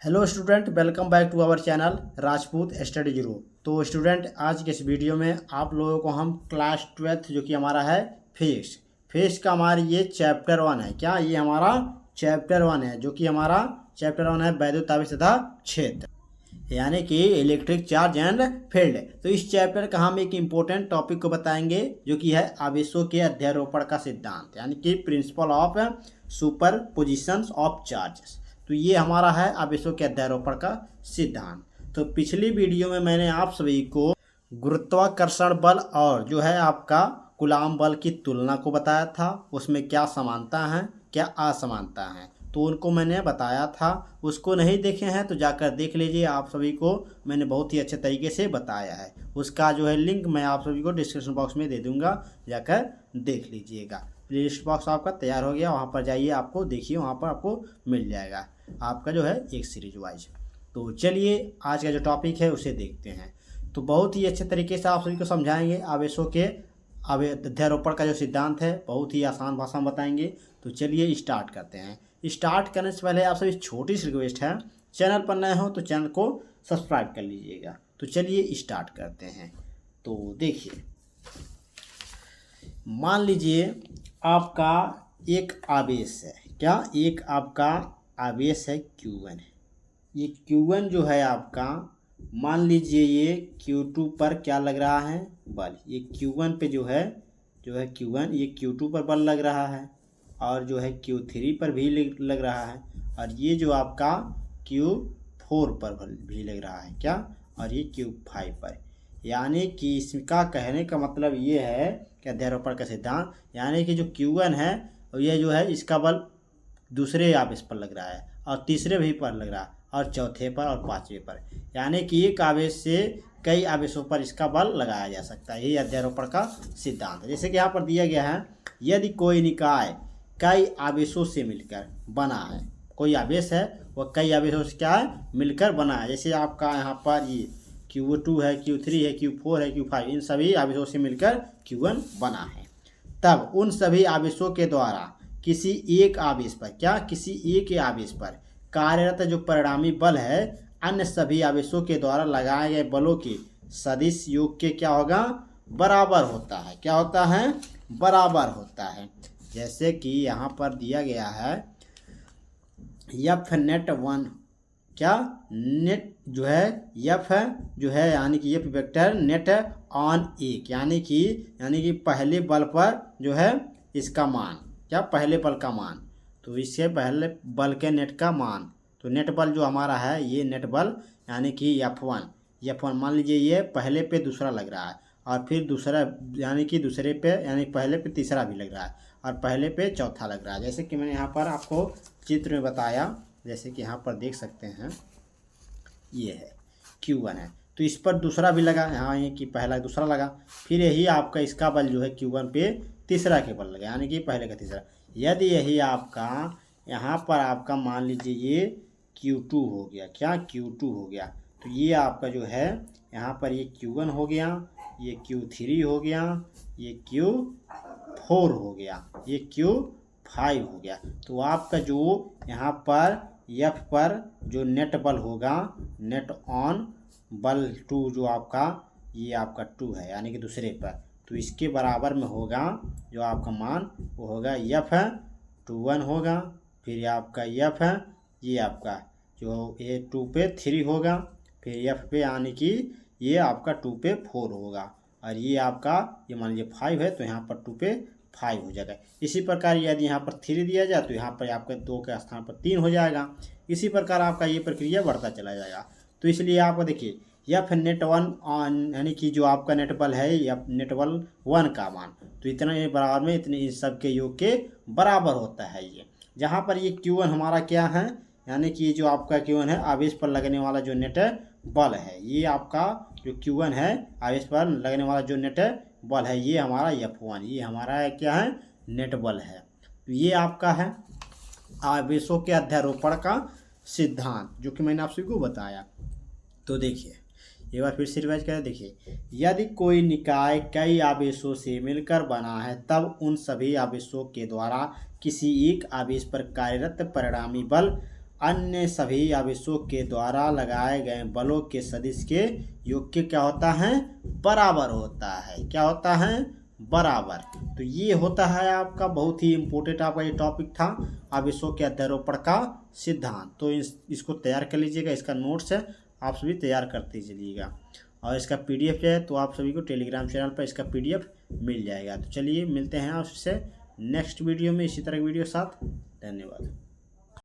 Hello student, welcome back to our channel Rajput study zero. तो student, आज के इस वीडियो में आप लोगों को हम क्लास 12th जो कि हमारा है फिजिक्स का हमारी ये चैप्टर 1 है। क्या ये हमारा चैप्टर 1 है, जो कि हमारा चैप्टर 1 है वैद्युत आवेश तथा क्षेत्र, यानी कि इलेक्ट्रिक चार्ज एंड फील्ड। तो इस चैप्टर का हम एक इम्पोर्टेंट टॉपिक को बताएंगे, जो कि है आवेशों के अध्यारोपण का सिद्धांत, यानी कि principle of super positions of charges. तो ये हमारा है आवेशों के अध्यारोपण का सिद्धांत। तो पिछली वीडियो में मैंने आप सभी को गुरुत्वाकर्षण बल और जो है आपका कूलाम बल की तुलना को बताया था, उसमें क्या समानता है क्या असमानता है, तो उनको मैंने बताया था। उसको नहीं देखे हैं तो जाकर देख लीजिए, आप सभी को मैंने बहुत ही अच्छे तरीके से बताया है। उसका जो है लिंक मैं आप सभी को डिस्क्रिप्शन बॉक्स में दे दूंगा, जाकर देख लीजिएगा। प्लेलिस्ट बॉक्स आपका तैयार हो गया, वहाँ पर जाइए, आपको देखिए, वहाँ पर आपको मिल जाएगा आपका जो है एक सीरीज वाइज। तो चलिए आज का जो टॉपिक है उसे देखते हैं। तो बहुत ही अच्छे तरीके से आप सभी को समझाएंगे आवेशों के अध्यारोपण का जो सिद्धांत है, बहुत ही आसान भाषा में बताएंगे। तो चलिए स्टार्ट करते हैं। स्टार्ट करने से पहले आप सभी छोटी सी रिक्वेस्ट है, चैनल पर नए हो तो चैनल को सब्सक्राइब कर लीजिएगा। तो चलिए स्टार्ट करते हैं। तो देखिए, मान लीजिए आपका एक आवेश है। क्या? एक आपका आवेश है Q1। ये Q1 जो है आपका, मान लीजिए ये Q2 पर क्या लग रहा है? बल। ये Q1 पे जो है Q1, ये Q2 पर बल लग रहा है, और जो है Q3 पर भी लग रहा है, और ये जो आपका Q4 पर बल भी लग रहा है। क्या? और ये Q5 पर। यानी कि इसका कहने का मतलब ये है कि अध्यारोपण का सिद्धांत, यानी कि जो Q1 है और ये जो है इसका बल दूसरे आवेश पर लग रहा है, और तीसरे भी पर लग रहा है, और चौथे पर और पांचवें पर। यानी कि एक आवेश से कई आवेशों पर इसका बल लगाया जा सकता है। यही अध्यारोपण का सिद्धांत है। जैसे कि यहाँ पर दिया गया है, यदि कोई निकाय कई आवेशों से मिलकर बना है, कोई आवेश है वह कई आवेशों से क्या है? मिलकर बना है। जैसे आपका यहाँ पर ये Q2 है, Q3 है, Q4 है, Q5, इन सभी आवेशों से मिलकर Q1 बना है। तब उन सभी आवेशों के द्वारा किसी एक आवेश पर, क्या? किसी एक आवेश पर कार्यरत जो परिणामी बल है, अन्य सभी आवेशों के द्वारा लगाए गए बलों के सदिश योग के क्या होगा? बराबर होता है। क्या होता है? बराबर होता है। जैसे कि यहाँ पर दिया गया है एफ नेट 1, क्या? नेट जो है एफ जो है, यानी कि एफ वेक्टर नेट ऑन एक, यानी कि पहले बल पर जो है इसका मान, क्या? पहले बल का मान, तो इससे पहले बल के नेट का मान। तो नेट बल जो हमारा है, ये नेट बल यानी कि F1 मान लीजिए ये पहले पे दूसरा लग रहा है, और फिर दूसरा यानी कि दूसरे पे, यानी पहले पे तीसरा भी लग रहा है, और पहले पे चौथा लग रहा है। जैसे कि मैंने यहाँ पर आपको चित्र में बताया, जैसे कि यहाँ पर देख सकते हैं, ये है Q1 है, तो इस पर दूसरा भी लगा, यहाँ ये कि पहला दूसरा लगा, फिर यही आपका इसका बल जो है Q1 पे तीसरा के बल लगा, यानी कि पहले का तीसरा। यदि यही आपका यहाँ पर आपका मान लीजिए ये Q2 हो गया, क्या? Q2 हो गया, तो ये आपका जो है यहाँ पर ये Q1 हो गया, ये Q3 हो गया, ये Q4 हो गया, ये Q5 हो गया। तो आपका जो यहाँ पर F पर जो नेट बल होगा, नेट ऑन बल 2 जो आपका, ये आपका 2 है, यानी कि दूसरे पर, तो इसके बराबर में होगा जो आपका मान, वो होगा F21 होगा, फिर आपका F है, ये आपका जो ये 2 पे 3 होगा, फिर F पे यानी कि ये आपका 2 पे 4 होगा, और ये आपका ये मान लीजिए 5 है, तो यहाँ पर 2 पे 5 हो जाएगा। इसी प्रकार यदि यहाँ पर 3 दिया जाए तो यहाँ पर आपका 2 के स्थान पर 3 हो जाएगा। इसी प्रकार आपका ये प्रक्रिया बढ़ता चला जाएगा। तो इसलिए आपको देखिए F नेट 1 ऑन, यानी कि जो आपका नेट बल है F नेट बल 1 का मान, तो इतना ये बराबर में इतने इस सब के योग के बराबर होता है। ये जहाँ पर ये Q1 हमारा क्या है, यानी कि जो आपका Q1 है आवेश पर लगने वाला जो नेट बल है, ये आपका जो Q1 है आवेश पर लगने वाला जो नेट बल है, ये हमारा F1, ये हमारा क्या है? नेट बल है। तो ये आपका है आवेशों के अध्यारोपण का सिद्धांत, जो कि मैंने आप सभी को बताया। तो देखिए एक बार फिर से रिवाइज करें। देखिए, यदि कोई निकाय कई आवेशों से मिलकर बना है, तब उन सभी आवेशों के द्वारा किसी एक आवेश पर कार्यरत परिणामी बल अन्य सभी आवेशों के द्वारा लगाए गए बलों के सदिश के योग के क्या होता है, बराबर होता है। क्या होता है, बराबर। तो ये होता है आपका बहुत ही इम्पोर्टेंट आपका ये टॉपिक था, आवेशों के अध्यारोपण का सिद्धांत। तो इसको तैयार कर लीजिएगा, इसका नोट्स है, आप सभी तैयार करते चलिएगा। और इसका PDF जो है तो आप सभी को टेलीग्राम चैनल पर इसका PDF मिल जाएगा। तो चलिए मिलते हैं आपसे नेक्स्ट वीडियो में इसी तरह की वीडियो के साथ। धन्यवाद।